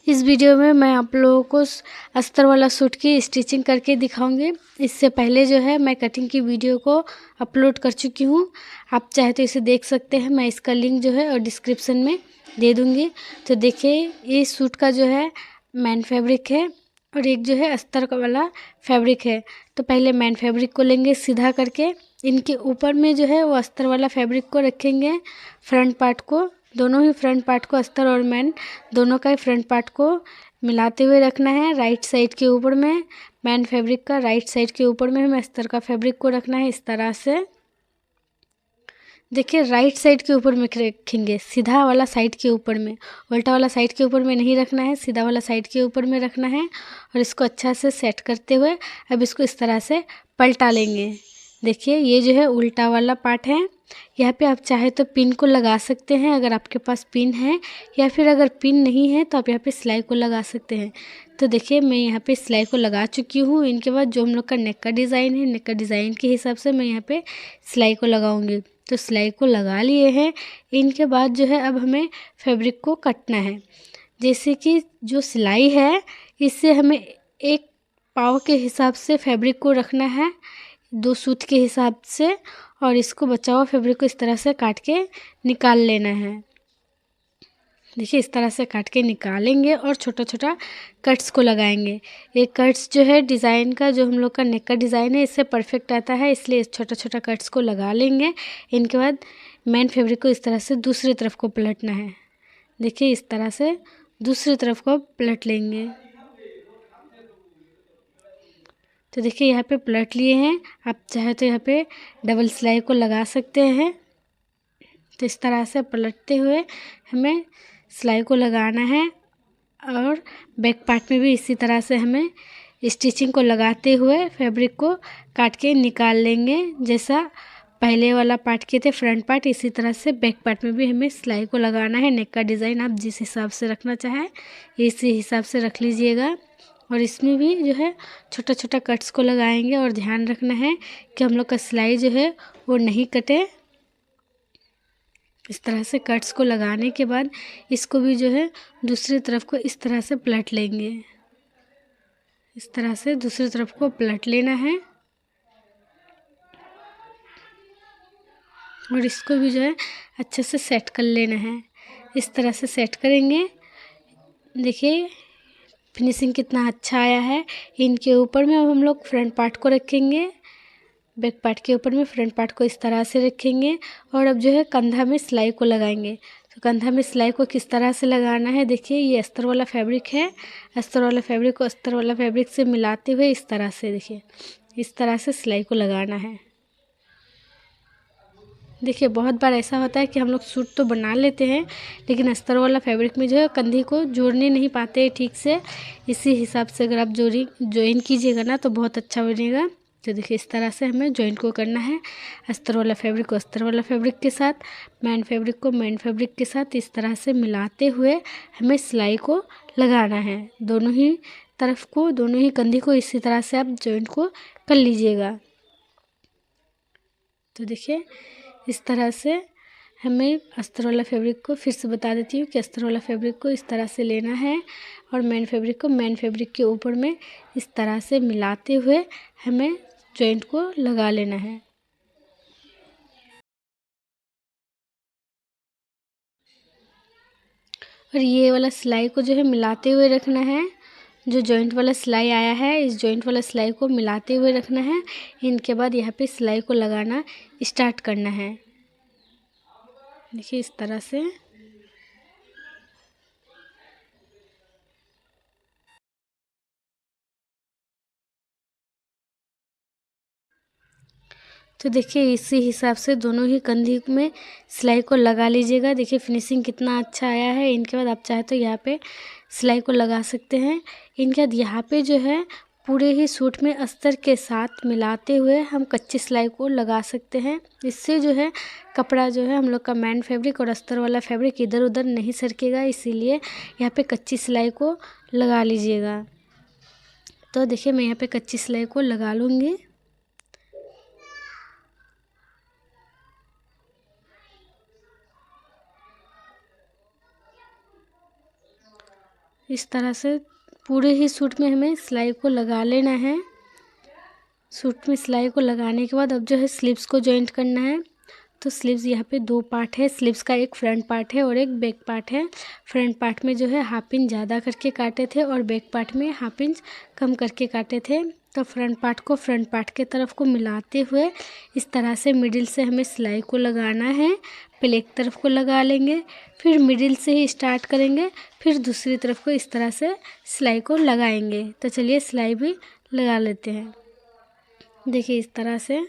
इस वीडियो में मैं आप लोगों को अस्तर वाला सूट की स्टिचिंग करके दिखाऊंगी। इससे पहले जो है मैं कटिंग की वीडियो को अपलोड कर चुकी हूँ। आप चाहे तो इसे देख सकते हैं। मैं इसका लिंक जो है और डिस्क्रिप्शन में दे दूँगी। तो देखिए, ये सूट का जो है मैन फैब्रिक है और एक जो है अस्तर का वाला फैब्रिक है। तो पहले मैन फैब्रिक को लेंगे सीधा करके, इनके ऊपर में जो है वो अस्तर वाला फैब्रिक को रखेंगे। फ्रंट पार्ट को, दोनों ही फ्रंट पार्ट को, अस्तर और मैन दोनों का ही फ्रंट पार्ट को मिलाते हुए रखना है। राइट साइड के ऊपर में मैन फैब्रिक का, राइट साइड के ऊपर में हमें अस्तर का फैब्रिक को रखना है। इस तरह से देखिए, राइट साइड के ऊपर में रखेंगे, सीधा वाला साइड के ऊपर में, उल्टा वाला साइड के ऊपर में नहीं रखना है, सीधा वाला साइड के ऊपर में रखना है। और इसको अच्छा से सेट करते हुए अब इसको इस तरह से पलटा लेंगे। देखिए, ये जो है उल्टा वाला पार्ट है। यहाँ पे आप चाहे तो पिन को लगा सकते हैं अगर आपके पास पिन है, या फिर अगर पिन नहीं है तो आप यहाँ पे सिलाई को लगा सकते हैं। तो देखिए, मैं यहाँ पे सिलाई को लगा चुकी हूँ। इनके बाद जो हम लोग का नेक का डिज़ाइन है, नेक का डिज़ाइन के हिसाब से मैं यहाँ पे सिलाई को लगाऊंगी। तो सिलाई को लगा लिए हैं। इनके बाद जो है अब हमें फैब्रिक को कटना है। जैसे कि जो सिलाई है, इससे हमें एक पाव के हिसाब से फैब्रिक को रखना है, 2 सूत के हिसाब से। और इसको बचा हुआ फैब्रिक को इस तरह से काट के निकाल लेना है। देखिए, इस तरह से काट के निकालेंगे और छोटा छोटा कट्स को लगाएंगे। ये कट्स जो है डिज़ाइन का, जो हम लोग का नेक का डिज़ाइन है, इससे परफेक्ट आता है, इसलिए छोटा छोटा कट्स को लगा लेंगे। इनके बाद मेन फैब्रिक को इस तरह से दूसरी तरफ को पलटना है। देखिए, इस तरह से दूसरी तरफ को पलट लेंगे। तो देखिए, यहाँ पे पलट लिए हैं। आप चाहे तो यहाँ पे डबल सिलाई को लगा सकते हैं। तो इस तरह से पलटते हुए हमें सिलाई को लगाना है और बैक पार्ट में भी इसी तरह से हमें स्टिचिंग को लगाते हुए फैब्रिक को काट के निकाल लेंगे। जैसा पहले वाला पार्ट किए थे फ्रंट पार्ट, इसी तरह से बैक पार्ट में भी हमें सिलाई को लगाना है। नेक का डिज़ाइन आप जिस हिसाब से रखना चाहें इसी हिसाब से रख लीजिएगा। और इसमें भी जो है छोटा छोटा कट्स को लगाएंगे और ध्यान रखना है कि हम लोग का सिलाई जो है वो नहीं कटे। इस तरह से कट्स को लगाने के बाद इसको भी जो है दूसरी तरफ को इस तरह से पलट लेंगे। इस तरह से दूसरी तरफ को पलट लेना है और इसको भी जो है अच्छे से सेट कर लेना है। इस तरह से सेट करेंगे। देखिए, फिनिशिंग कितना अच्छा आया है। इनके ऊपर में अब हम लोग फ्रंट पार्ट को रखेंगे, बैक पार्ट के ऊपर में फ्रंट पार्ट को इस तरह से रखेंगे। और अब जो है कंधा में सिलाई को लगाएंगे। तो कंधा में सिलाई को किस तरह से लगाना है, देखिए, ये अस्तर वाला फैब्रिक है। अस्तर वाला फैब्रिक को अस्तर वाला फैब्रिक से मिलाते हुए इस तरह से, देखिए, इस तरह से सिलाई को लगाना है। देखिए, बहुत बार ऐसा होता है कि हम लोग सूट तो बना लेते हैं, लेकिन अस्तर वाला फैब्रिक में जो है कंधी को जोड़ने नहीं पाते ठीक से। इसी हिसाब से अगर आप ज्वाइन कीजिएगा ना तो बहुत अच्छा बनेगा। तो देखिए, इस तरह से हमें जॉइन को करना है। अस्तर वाला फैब्रिक को अस्तर वाला फैब्रिक के साथ, मैन फैब्रिक को मैन फैब्रिक के साथ इस तरह से मिलाते हुए हमें सिलाई को लगाना है। दोनों ही तरफ को, दोनों ही कंधी को इसी तरह से आप जॉइंट को कर लीजिएगा। तो देखिए, इस तरह से हमें अस्तर वाला फैब्रिक को फिर से बता देती हूँ कि अस्तर वाला फैब्रिक को इस तरह से लेना है और मैन फैब्रिक को मैन फैब्रिक के ऊपर में इस तरह से मिलाते हुए हमें जॉइंट को लगा लेना है। और ये वाला सिलाई को जो है मिलाते हुए रखना है। जो जॉइंट वाला सिलाई आया है, इस जॉइंट वाला सिलाई को मिलाते हुए रखना है। इनके बाद यहाँ पे सिलाई को लगाना स्टार्ट करना है। देखिए, इस तरह से। तो देखिए, इसी हिसाब से दोनों ही कंधी में सिलाई को लगा लीजिएगा। देखिए, फिनिशिंग कितना अच्छा आया है। इनके बाद आप चाहे तो यहाँ पे सिलाई को लगा सकते हैं। इनके बाद यहाँ पे जो है पूरे ही सूट में अस्तर के साथ मिलाते हुए हम कच्ची सिलाई को लगा सकते हैं। इससे जो है कपड़ा जो है हम लोग का मैन फैब्रिक और अस्तर वाला फैब्रिक इधर उधर नहीं सरकेगा, इसीलिए यहाँ पे कच्ची सिलाई को लगा लीजिएगा। तो देखिए, मैं यहाँ पे कच्ची सिलाई को लगा लूँगी। इस तरह से पूरे ही सूट में हमें सिलाई को लगा लेना है। सूट में सिलाई को लगाने के बाद अब जो है स्लीव्स को जॉइंट करना है। तो स्लीव्स यहाँ पे दो पार्ट है। स्लीव्स का एक फ्रंट पार्ट है और एक बैक पार्ट है। फ्रंट पार्ट में जो है हाफ इंच ज़्यादा करके काटे थे और बैक पार्ट में हाफ इंच कम करके काटे थे। तो फ्रंट पार्ट को फ्रंट पार्ट के तरफ को मिलाते हुए इस तरह से मिडिल से हमें सिलाई को लगाना है। पहले एक तरफ को लगा लेंगे, फिर मिडिल से ही स्टार्ट करेंगे, फिर दूसरी तरफ को इस तरह से सिलाई को लगाएंगे। तो चलिए सिलाई भी लगा लेते हैं। देखिए इस तरह से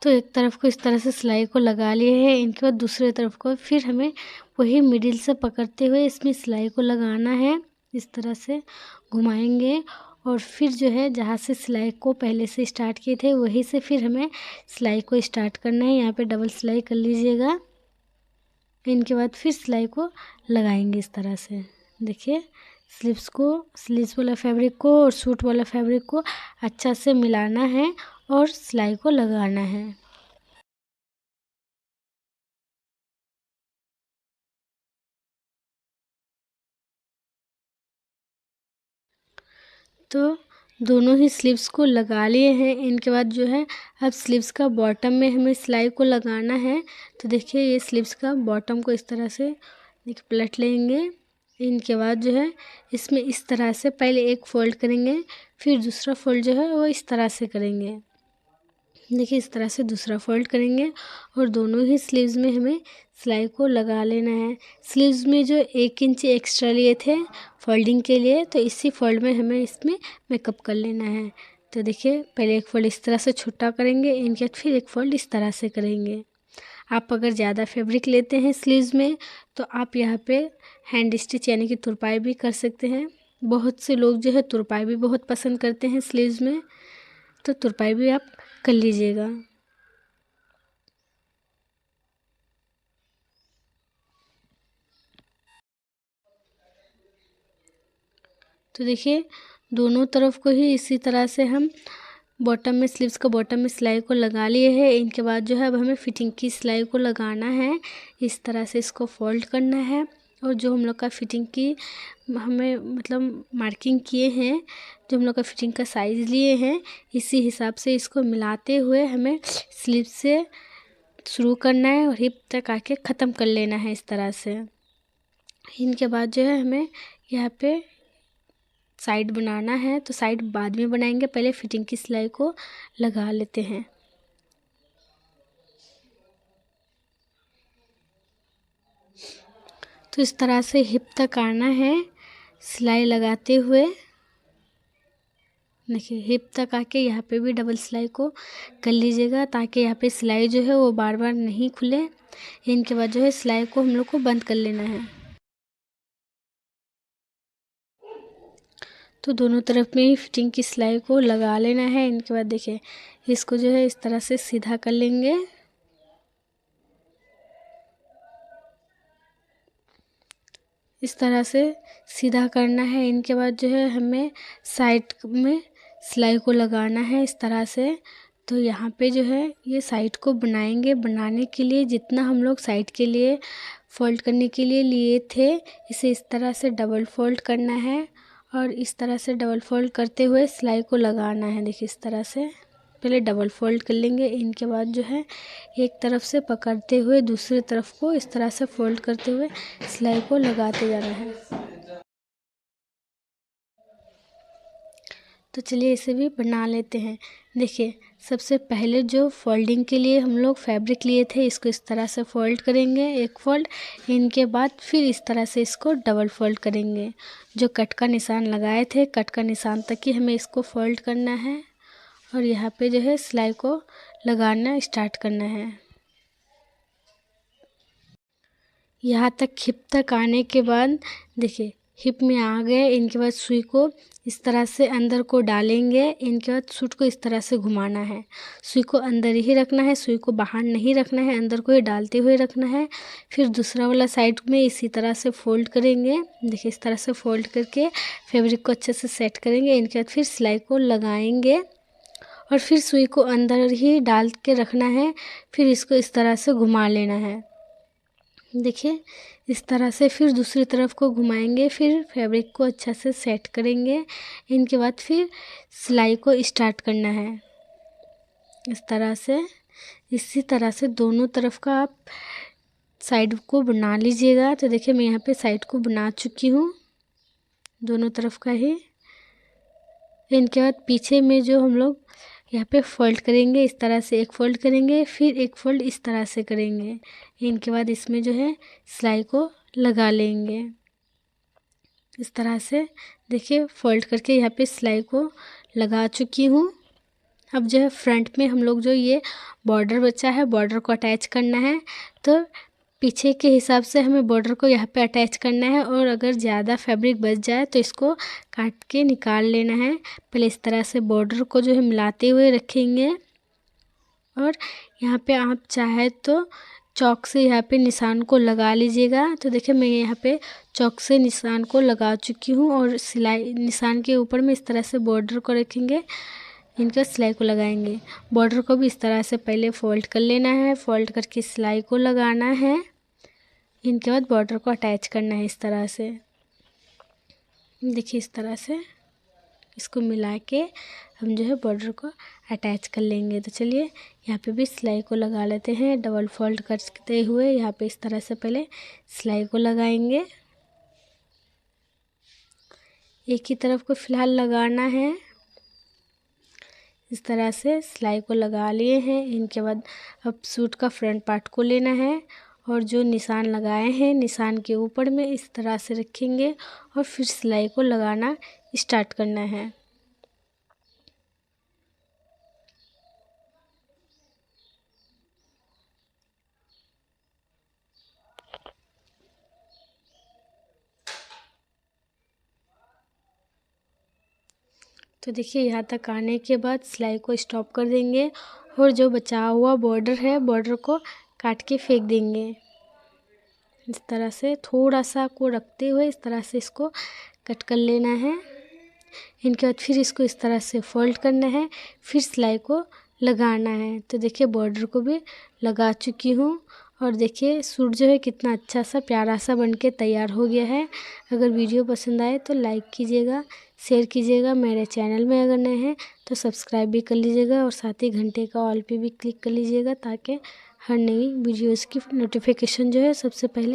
तो एक तरफ को इस तरह से सिलाई को लगा लिए हैं। इनके बाद दूसरे तरफ को फिर हमें वही मिडिल से पकड़ते हुए इसमें सिलाई को लगाना है। इस तरह से घुमाएंगे और फिर जो है जहाँ से सिलाई को पहले से स्टार्ट किए थे वहीं से फिर हमें सिलाई को स्टार्ट करना है। यहाँ पे डबल सिलाई कर लीजिएगा। इनके बाद फिर सिलाई को लगाएंगे इस तरह से। देखिए स्लीव्स वाला फैब्रिक को और सूट वाला फैब्रिक को अच्छा से मिलाना है और सिलाई को लगाना है। तो दोनों ही स्लीव्स को लगा लिए हैं। इनके बाद जो है अब स्लीव्स का बॉटम में हमें सिलाई को लगाना है। तो देखिए ये स्लीव्स का बॉटम को इस तरह से पलट लेंगे। इनके बाद जो है इसमें इस तरह से पहले एक फ़ोल्ड करेंगे, फिर दूसरा फ़ोल्ड जो है वो इस तरह से करेंगे। देखिए इस तरह से दूसरा फ़ोल्ड करेंगे और दोनों ही स्लीव्स में हमें सिलाई को लगा लेना है। स्लीव्स में जो 1 इंच एक्स्ट्रा लिए थे फोल्डिंग के लिए, तो इसी फोल्ड में हमें इसमें मेकअप कर लेना है। तो देखिए पहले एक फ़ोल्ड इस तरह से छोटा करेंगे, इनके बाद फिर एक फ़ोल्ड इस तरह से करेंगे। आप अगर ज़्यादा फैब्रिक लेते हैं स्लीव्स में तो आप यहाँ पे हैंड स्टिच यानी कि तुरपाई भी कर सकते हैं। बहुत से लोग जो है तुरपाई भी बहुत पसंद करते हैं स्लीव्स में, तो तुरपाई भी आप कर लीजिएगा। तो देखिए दोनों तरफ को ही इसी तरह से हम बॉटम में स्लीव्स का बॉटम में सिलाई को लगा लिए हैं। इनके बाद जो है अब हमें फिटिंग की सिलाई को लगाना है। इस तरह से इसको फोल्ड करना है और जो हम लोग का फिटिंग की हमें मतलब मार्किंग किए हैं, जो हम लोग का फिटिंग का साइज़ लिए हैं, इसी हिसाब से इसको मिलाते हुए हमें स्लीव से शुरू करना है और हिप तक आके ख़त्म कर लेना है इस तरह से। इनके बाद जो है हमें यहाँ पे साइड बनाना है। तो साइड बाद में बनाएंगे, पहले फिटिंग की सिलाई को लगा लेते हैं। तो इस तरह से हिप तक आना है सिलाई लगाते हुए। देखिए हिप तक आके यहाँ पे भी डबल सिलाई को कर लीजिएगा ताकि यहाँ पे सिलाई जो है वो बार बार नहीं खुले। इनके बाद जो है सिलाई को हम लोग को बंद कर लेना है। तो दोनों तरफ में ही फिटिंग की सिलाई को लगा लेना है। इनके बाद देखिए इसको जो है इस तरह से सीधा कर लेंगे। इस तरह से सीधा करना है। इनके बाद जो है हमें साइड में सिलाई को लगाना है इस तरह से। तो यहाँ पे जो है ये साइड को बनाएंगे। बनाने के लिए जितना हम लोग साइड के लिए फ़ोल्ड करने के लिए लिए थे, इसे इस तरह से डबल फ़ोल्ड करना है और इस तरह से डबल फ़ोल्ड करते हुए सिलाई को लगाना है। देखिए इस तरह से पहले डबल फ़ोल्ड कर लेंगे। इनके बाद जो है एक तरफ से पकड़ते हुए दूसरी तरफ को इस तरह से फ़ोल्ड करते हुए सिलाई को लगाते जाना है। तो चलिए इसे भी बना लेते हैं। देखिए सबसे पहले जो फोल्डिंग के लिए हम लोग फैब्रिक लिए थे, इसको इस तरह से फ़ोल्ड करेंगे एक फ़ोल्ड। इनके बाद फिर इस तरह से इसको डबल फ़ोल्ड करेंगे। जो कट का निशान लगाए थे, कट का निशान तक ही हमें इसको फ़ोल्ड करना है और यहाँ पे जो है सिलाई को लगाना स्टार्ट करना है। यहाँ तक हिप तक आने के बाद देखिए हिप में आ गए। इनके बाद सुई को इस तरह से अंदर को डालेंगे। इनके बाद सूट को इस तरह से घुमाना है। सुई को अंदर ही रखना है, सुई को बाहर नहीं रखना है, अंदर को ही डालते हुए रखना है। फिर दूसरा वाला साइड में इसी तरह से फ़ोल्ड करेंगे। देखिए इस तरह से फ़ोल्ड करके फैब्रिक को अच्छे से सेट करेंगे। इनके बाद फिर सिलाई को लगाएंगे और फिर सुई को अंदर ही डाल के रखना है। फिर इसको इस तरह से घुमा लेना है। देखिए इस तरह से फिर दूसरी तरफ को घुमाएंगे। फिर फैब्रिक को अच्छा से सेट करेंगे। इनके बाद फिर सिलाई को स्टार्ट करना है। इस तरह से, इसी तरह से दोनों तरफ का आप साइड को बना लीजिएगा। तो देखिए मैं यहाँ पे साइड को बना चुकी हूँ दोनों तरफ का ही। इनके बाद पीछे में जो हम लोग यहाँ पे फोल्ड करेंगे, इस तरह से एक फोल्ड करेंगे, फिर एक फोल्ड इस तरह से करेंगे। इनके बाद इसमें जो है सिलाई को लगा लेंगे इस तरह से। देखिए फोल्ड करके यहाँ पे सिलाई को लगा चुकी हूँ। अब जो है फ्रंट में हम लोग जो ये बॉर्डर बचा है, बॉर्डर को अटैच करना है। तो पीछे के हिसाब से हमें बॉर्डर को यहाँ पे अटैच करना है। और अगर ज़्यादा फैब्रिक बच जाए तो इसको काट के निकाल लेना है। पहले इस तरह से बॉर्डर को जो है मिलाते हुए रखेंगे। और यहाँ पे आप चाहे तो चॉक से यहाँ पे निशान को लगा लीजिएगा। तो देखिए मैं यहाँ पे चॉक से निशान को लगा चुकी हूँ। और सिलाई निशान के ऊपर में इस तरह से बॉर्डर को रखेंगे, इनका सिलाई को लगाएंगे। बॉर्डर को भी इस तरह से पहले फोल्ड कर लेना है, फोल्ड करके सिलाई को लगाना है। इनके बाद बॉर्डर को अटैच करना है इस तरह से। देखिए इस तरह से इसको मिला के हम जो है बॉर्डर को अटैच कर लेंगे। तो चलिए यहाँ पे भी सिलाई को लगा लेते हैं। डबल फोल्ड करते हुए यहाँ पे इस तरह से पहले सिलाई को लगाएंगे। एक ही तरफ को फ़िलहाल लगाना है। इस तरह से सिलाई को लगा लिए हैं। इनके बाद अब सूट का फ्रंट पार्ट को लेना है और जो निशान लगाए हैं निशान के ऊपर में इस तरह से रखेंगे और फिर सिलाई को लगाना स्टार्ट करना है। तो देखिए यहाँ तक आने के बाद सिलाई को स्टॉप कर देंगे और जो बचा हुआ बॉर्डर है बॉर्डर को काट के फेंक देंगे। इस तरह से थोड़ा सा को रखते हुए इस तरह से इसको कट कर लेना है। इनके बाद फिर इसको इस तरह से फोल्ड करना है, फिर सिलाई को लगाना है। तो देखिए बॉर्डर को भी लगा चुकी हूँ। और देखिए सूट जो है कितना अच्छा सा प्यारा सा बनके तैयार हो गया है। अगर वीडियो पसंद आए तो लाइक कीजिएगा, शेयर कीजिएगा। मेरे चैनल में अगर नए हैं तो सब्सक्राइब भी कर लीजिएगा और साथ ही घंटे का ऑल पे भी क्लिक कर लीजिएगा ताकि हर नई वीडियोज़ की नोटिफिकेशन जो है सबसे पहले